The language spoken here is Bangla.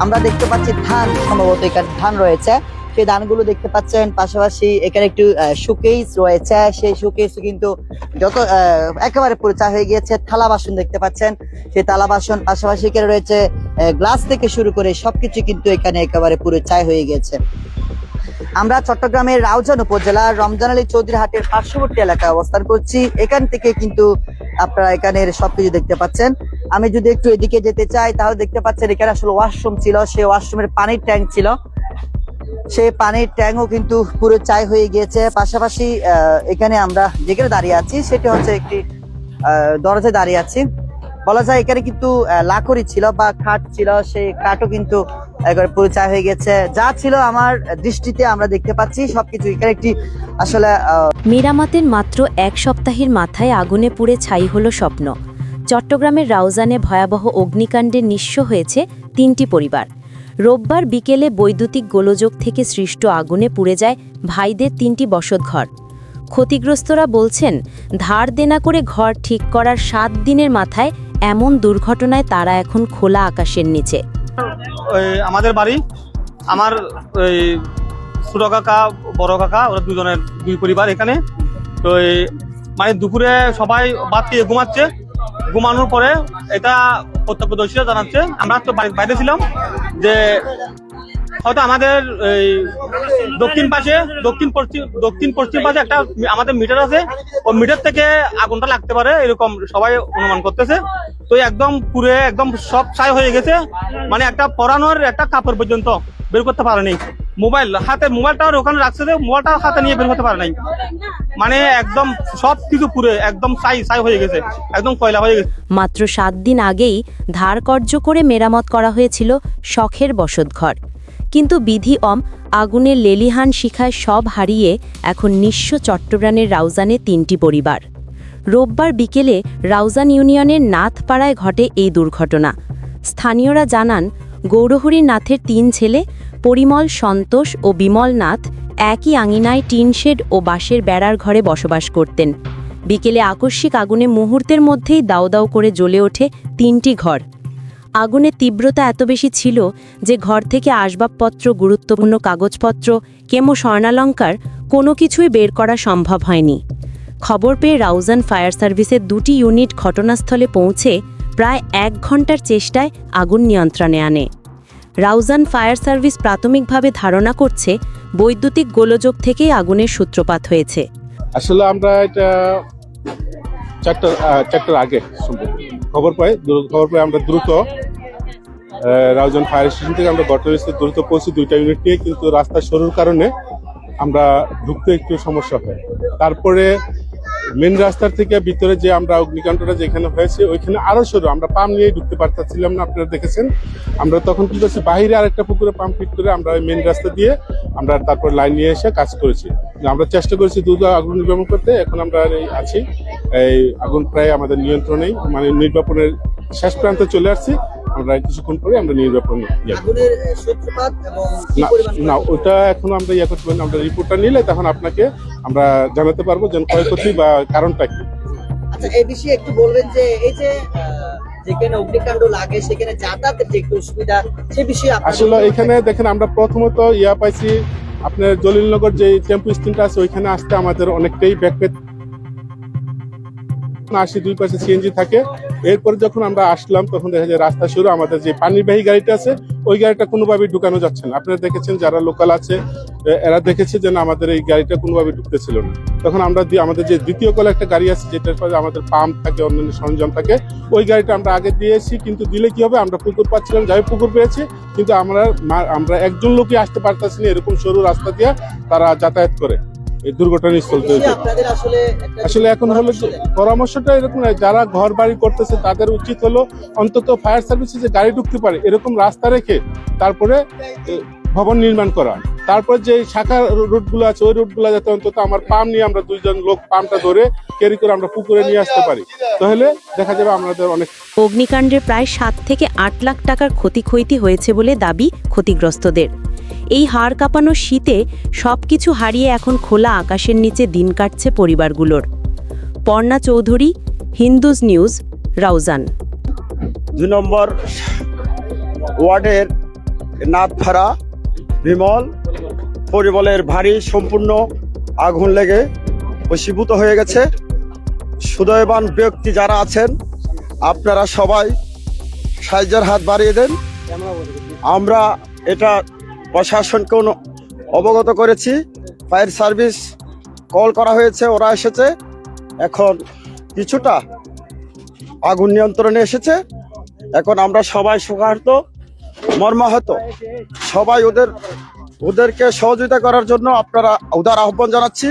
আমরা দেখতে পাচ্ছি ধান, সম্ভবত এখানে ধান রয়েছে, সেই ধানগুলো দেখতে পাচ্ছেন। পাশাপাশি এখানে একটু শোকেস রয়েছে, সেই শোকেস কিন্তু যত একেবারে পুরো চা হয়ে গিয়েছে। থালা বাসন দেখতে পাচ্ছেন, সেই থালা বাসন, পাশাপাশি এখানে রয়েছে গ্লাস থেকে শুরু করে সবকিছু কিন্তু এখানে একেবারে পুরো চায় হয়ে গেছে। আমরা চট্টগ্রামের রাউজান উপজেলার রমজান আলী চৌধুরী হাটের পার্শ্ববর্তী এলাকায় অবস্থান করছি। এখান থেকে কিন্তু আপনারা এখানের সবকিছু দেখতে পাচ্ছেন। আমি যদি একটু এদিকে যেতে চাই তাহলে দেখতে পাচ্ছেন এখানে আসলে ওয়াশরুম ছিল, সেই ওয়াশরুমের পানির ট্যাঙ্ক ছিল, সেই পানির ট্যাঙ্কও কিন্তু পুরো চাই হয়ে গিয়েছে। পাশাপাশি এখানে আমরা যেখানে দাঁড়িয়ে আছি সেটা হচ্ছে একটি দরজায় দাঁড়িয়ে আছি। বলা যায় এখানে কিন্তু লাকড়ি ছিল বা কাঠ ছিল, সেই কাঠও কিন্তু একবারে পুরো চাই হয়ে গেছে। যা ছিল আমার দৃষ্টিতে আমরা দেখতে পাচ্ছি সবকিছু এখানে একটি আসলে মেরামতের মাত্র এক সপ্তাহের মাথায় আগুনে পুড়ে ছাই হলো স্বপ্ন। চট্টগ্রামের রাউজানে ভয়াবহ অগ্নিকাণ্ডে নিঃস্ব হয়েছে 3টি পরিবার। রোববার বিকেলে বৈদ্যুতিক গোলযোগ থেকে সৃষ্ট আগুনে পুড়ে যায় ভাইদের 3টি বসতঘর। ক্ষতিগ্রস্তরা বলছেন, ধার দেনা করে ঘর ঠিক করার 7 দিনের মাথায় এমন দুর্ঘটনায় তারা এখন খোলা আকাশের নিচে। আমাদের বাড়ি, আমার ছোট কাকা বড় কাকা, ওরা দুজনের 2 পরিবার এখানে। তো মানে দুপুরে সবাই বাদ দিয়ে ঘুমাচ্ছে, ঘুমানোর পরে এটা প্রত্যক্ষদর্শীরা জানাচ্ছে, আমরা তো বাইরে ছিলাম, যে হয়তো আমাদের দক্ষিণ পশ্চিম পাশে একটা আমাদের মিটার আছে, ওই মিটার থেকে আগুনটা লাগতে পারে এরকম সবাই অনুমান করতেছে। তো একদম পুরে একদম সব ছাই হয়ে গেছে, মানে একটা পরানোর একটা কাপড় পর্যন্ত বের করতে পারেনি। মোবাইলটা ওখানে রাখছে, মোবাইলটা হাতে নিয়ে বের করতে পারে নাই, মানে একদম সব কিছু পুরে একদম ছাই হয়ে গেছে, একদম কয়লা হয়ে গেছে। মাত্র 7 দিন আগেই ধার কর্য করে মেরামত করা হয়েছিল শখের বসতঘর, কিন্তু বিধি আগুনের লেলিহান শিখায় সব হারিয়ে এখন নিঃস্ব চট্টগ্রামের রাউজানে 3টি পরিবার। রোববার বিকেলে রাউজান ইউনিয়নের নাথপাড়ায় ঘটে এই দুর্ঘটনা। স্থানীয়রা জানান, গৌরহরি নাথের 3 ছেলে পরিমল, সন্তোষ ও বিমল নাথ একই আঙিনায় টিনশেড ও বাঁশের বেড়ার ঘরে বসবাস করতেন। বিকেলে আকস্মিক আগুনে মুহূর্তের মধ্যেই দাউ দাউ করে জ্বলে ওঠে 3টি ঘর। আগুনের তীব্রতা এত বেশি ছিল যে ঘর থেকে আসবাবপত্র, গুরুত্বপূর্ণ কাগজপত্র, কেমো স্বর্ণালঙ্কার কোনো কিছুই বের করা সম্ভব হয়নি। খবর পেয়ে রাউজান ফায়ার সার্ভিসের 2টি ইউনিট ঘটনাস্থলে পৌঁছে প্রায় 1 ঘন্টার চেষ্টায় আগুন নিয়ন্ত্রণে আনে। রাউজান ফায়ার সার্ভিস প্রাথমিকভাবে ধারণা করছে বৈদ্যুতিক গোলযোগ থেকেই আগুনের সূত্রপাত হয়েছে। আসলে আমরা এটা চারটার আগে খবর পাই আমরা দ্রুত রাউজান ফায়ার স্টেশন থেকে আমরা ঘটনাস্থলে দ্রুত পৌঁছি 2টা ইউনিট নিয়ে, কিন্তু রাস্তা সরুর কারণে আমরা ঢুকতে একটু সমস্যা হয়। তারপরে মেন রাস্তার থেকে ভিতরে যে আমরা অগ্নিকাণ্ডটা যেখানে হয়েছে ওইখানে আরো সরু, আমরা পাম্প নিয়ে ঢুকতে পারতেছিলাম না, আপনারা দেখেছেন। আমরা তখন কি করছি, বাইরে আরেকটা পুকুরে পাম্প ফিট করে আমরা ওই মেন রাস্তা দিয়ে আমরা তারপর লাইন নিয়ে এসে কাজ করেছি। আমরা চেষ্টা করেছি দ্রুত আগুন নির্বাপন করতে। এখন আমরা আছি, এই আগুন প্রায় আমাদের নিয়ন্ত্রণেই, মানে নির্বাপনের শেষ প্রান্তে চলে আসছি। আমরা কিছুক্ষণ পরে আমরা নির্বাপন না, ওটা এখন আমরা করতে পারি না। আমরা রিপোর্টটা নিলে তখন আপনাকে আমরা জানাতে পারবো যে ক্ষয়ক্ষতি বা কারণটা কি। আচ্ছা, এই বিষয়ে একটু বলবেন যে এই যে যেখানে অগ্নিকাণ্ড লাগে সেখানে যাতায়াতের যে একটু অসুবিধা, সে বিষয়ে আসলে এখানে দেখেন, আমরা প্রথমত পাইছি আপনার জলিলনগর যে টেম্পু স্ট্যান্ডটা আছে ওইখানে আসতে আমাদের অনেকটাই ব্যাক আসি, 2 পাশে সিএনজি থাকে। এরপর যখন আমরা আসলাম তখন দেখা যায় রাস্তা শুরু, আমাদের যে পানিবাহী গাড়িটা আছে ওই গাড়িটা কোনোভাবেই ঢুকানো যাচ্ছে না। আপনারা দেখেছেন, যারা লোকাল আছে এরা দেখেছে যে আমাদের এই গাড়িটা কোনোভাবে ঢুকতেছিল না। তখন আমরা আমাদের যে দ্বিতীয় কলে একটা গাড়ি আছে, যেটার পরে আমাদের পাম্প থাকে, অন্যান্য সরঞ্জাম থাকে, ওই গাড়িটা আমরা আগে দিয়েছি। কিন্তু দিলে কি হবে, আমরা পুকুর পাচ্ছিলাম, যাই পুকুর পেয়েছি, কিন্তু আমরা একজন লোকই আসতে পারতেছি না, এরকম সরু রাস্তা দিয়ে তারা যাতায়াত করে এই দুর্ঘটনাস্থল তৈরি। আসলে এখন হলো পরামর্শটা এরকম, যারা ঘর বাড়ি করতেছে তাদের উচিত হলো অন্তত ফায়ার সার্ভিসে যে গাড়ি ঢুকতে পারে এরকম রাস্তা রেখে তারপরে ভবন নির্মাণ করা। তারপর যে শাখা রুটগুলো আছে ওই রুটগুলো যাতে অন্তত আমার পাম্প নিয়ে আমরা 2 জন লোক পাম্পটা ধরে ক্যারি করে আমরা পুকুরে নিয়ে আসতে পারি, তাহলে দেখা যাবে আমাদের অনেক। অগ্নিকাণ্ডে প্রায় 7 থেকে 8 লাখ টাকার ক্ষয়ক্ষতি হয়েছে বলে দাবি ক্ষতিগ্রস্তদের। এই হাড় কাঁপানো শীতে সবকিছু হারিয়ে এখন খোলা আকাশের নিচে দিন কাটছে পরিবারগুলোর। পর্ণা চৌধুরী, হিন্দুজ নিউজ, রাউজান। 2 নম্বর ওয়ার্ডের নাথফাড়া বিমল পরিমলের বাড়ি সম্পূর্ণ আগুন লেগে বশীভূত হয়ে গেছে। সুদয়বান ব্যক্তি যারা আছেন আপনারা সবাই সাহায্যের হাত বাড়িয়ে দেন। আমরা এটা প্রশাসনকে অবগত করেছি, ফায়ার সার্ভিস কল করা হয়েছে, ওরা এসেছে, এখন কিছুটা আগুন নিয়ন্ত্রণে এসেছে। এখন আমরা সবাই শোকাহত মর্মাহত, সবাই ওদেরকে সহযোগিতা করার জন্য আপনারা উদার আহ্বান জানাচ্ছি।